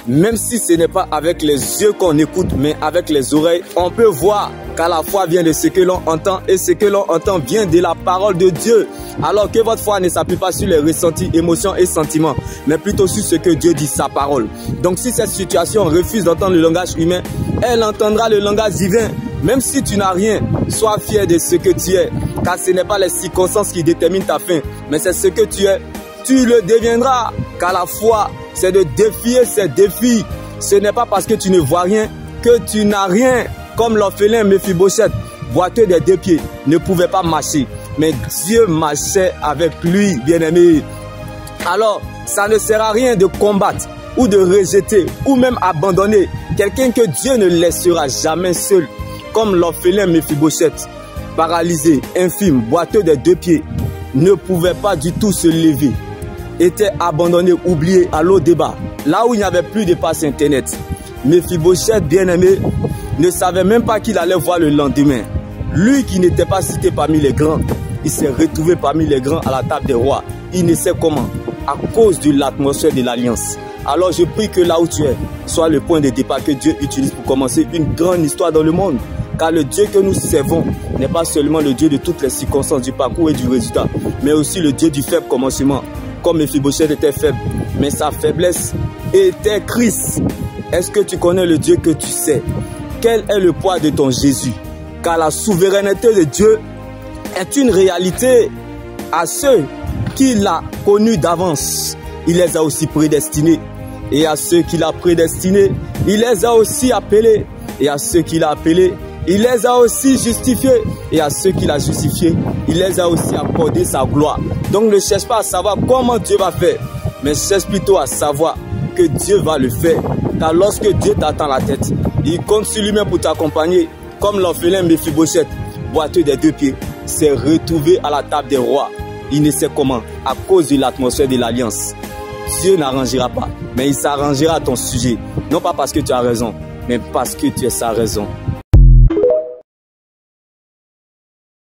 Même si ce n'est pas avec les yeux qu'on écoute, mais avec les oreilles, on peut voir qu'à la foi vient de ce que l'on entend et ce que l'on entend vient de la parole de Dieu. Alors que votre foi ne s'appuie pas sur les ressentis, émotions et sentiments, mais plutôt sur ce que Dieu dit, sa parole. Donc si cette situation refuse d'entendre le langage humain, elle entendra le langage divin. Même si tu n'as rien, sois fier de ce que tu es, car ce n'est pas les circonstances qui déterminent ta fin, mais c'est ce que tu es. Tu le deviendras, car la foi, c'est de défier ces défis. Ce n'est pas parce que tu ne vois rien que tu n'as rien. Comme l'orphelin Méphibosheth, boiteux des 2 pieds, ne pouvait pas marcher. Mais Dieu marchait avec lui, bien-aimé. Alors, ça ne sert à rien de combattre ou de rejeter ou même abandonner quelqu'un que Dieu ne laissera jamais seul. Comme l'orphelin Méphibosheth, paralysé, infirme, boiteux des 2 pieds, ne pouvait pas du tout se lever. Était abandonné, oublié à l'eau débat, là où il n'y avait plus de passe internet. Méphibosheth, bien-aimé, ne savait même pas qu'il allait voir le lendemain. Lui qui n'était pas cité parmi les grands, il s'est retrouvé parmi les grands à la table des rois. Il ne sait comment, à cause de l'atmosphère de l'alliance. Alors je prie que là où tu es, soit le point de départ que Dieu utilise pour commencer une grande histoire dans le monde. Car le Dieu que nous servons n'est pas seulement le Dieu de toutes les circonstances du parcours et du résultat, mais aussi le Dieu du faible commencement. Comme Méphibosheth était faible, mais sa faiblesse était Christ. Est-ce que tu connais le Dieu que tu sais? Quel est le poids de ton Jésus? Car la souveraineté de Dieu est une réalité à ceux qu'il a connus d'avance. Il les a aussi prédestinés. Et à ceux qu'il a prédestinés, il les a aussi appelés. Et à ceux qu'il a appelés, il les a aussi justifiés. Et à ceux qu'il a justifiés, il les a aussi accordé sa gloire. Donc ne cherche pas à savoir comment Dieu va faire, mais cherche plutôt à savoir que Dieu va le faire. Car lorsque Dieu t'attend la tête, il compte sur lui-même pour t'accompagner. Comme l'orphelin Méphibosheth, boiteux des 2 pieds, s'est retrouvé à la table des rois. Il ne sait comment, à cause de l'atmosphère de l'alliance. Dieu n'arrangera pas, mais il s'arrangera à ton sujet. Non pas parce que tu as raison, mais parce que tu es sa raison.